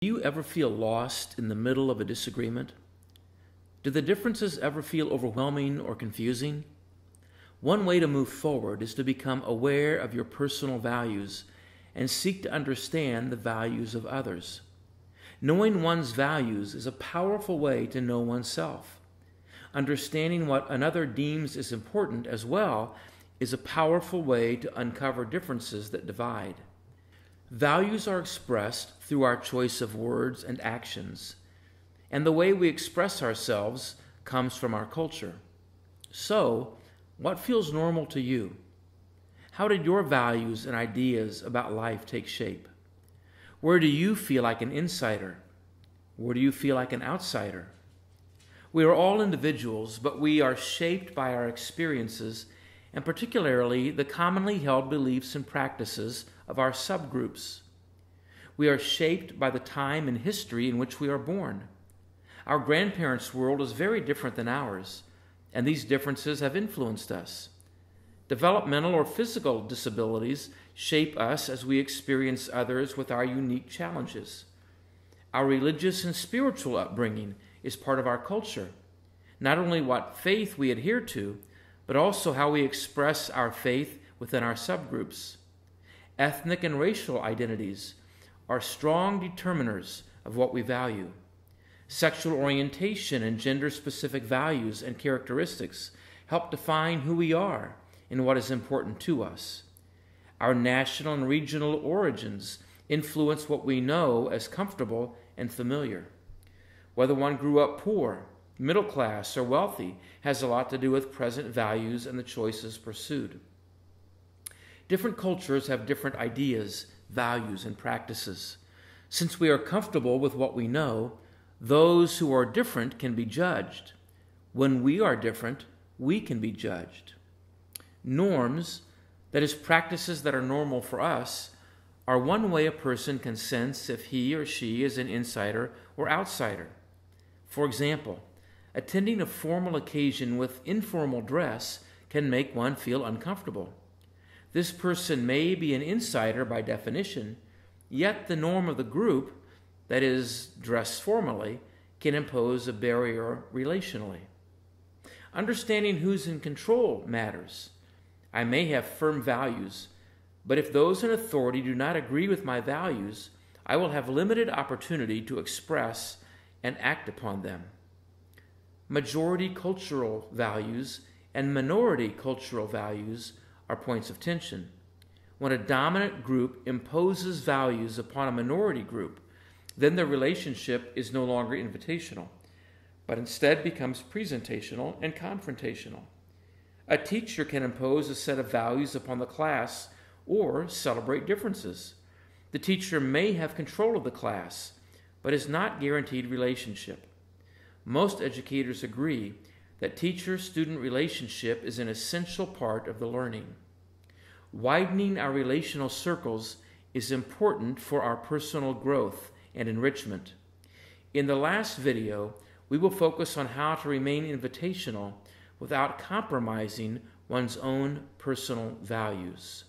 Do you ever feel lost in the middle of a disagreement? Do the differences ever feel overwhelming or confusing? One way to move forward is to become aware of your personal values and seek to understand the values of others. Knowing one's values is a powerful way to know oneself. Understanding what another deems is important as well is a powerful way to uncover differences that divide. Values are expressed through our choice of words and actions, and the way we express ourselves comes from our culture. So, what feels normal to you? How did your values and ideas about life take shape? Where do you feel like an insider? Where do you feel like an outsider? We are all individuals, but we are shaped by our experiences and particularly the commonly held beliefs and practices of our subgroups. We are shaped by the time and history in which we are born. Our grandparents' world is very different than ours, and these differences have influenced us. Developmental or physical disabilities shape us as we experience others with our unique challenges. Our religious and spiritual upbringing is part of our culture, not only what faith we adhere to, but also how we express our faith within our subgroups. Ethnic and racial identities are strong determiners of what we value. Sexual orientation and gender-specific values and characteristics help define who we are and what is important to us. Our national and regional origins influence what we know as comfortable and familiar. Whether one grew up poor, middle class, or wealthy has a lot to do with present values and the choices pursued. Different cultures have different ideas, values, and practices. Since we are comfortable with what we know, those who are different can be judged. When we are different, we can be judged. Norms, that is, practices that are normal for us, are one way a person can sense if he or she is an insider or outsider. For example, attending a formal occasion with informal dress can make one feel uncomfortable. This person may be an insider by definition, yet the norm of the group, that is, dress formally, can impose a barrier relationally. Understanding who's in control matters. I may have firm values, but if those in authority do not agree with my values, I will have limited opportunity to express and act upon them. Majority cultural values and minority cultural values are points of tension. When a dominant group imposes values upon a minority group, then the relationship is no longer invitational, but instead becomes presentational and confrontational. A teacher can impose a set of values upon the class or celebrate differences. The teacher may have control of the class, but is not guaranteed relationship. Most educators agree that teacher-student relationship is an essential part of the learning. Widening our relational circles is important for our personal growth and enrichment. In the last video, we will focus on how to remain invitational without compromising one's own personal values.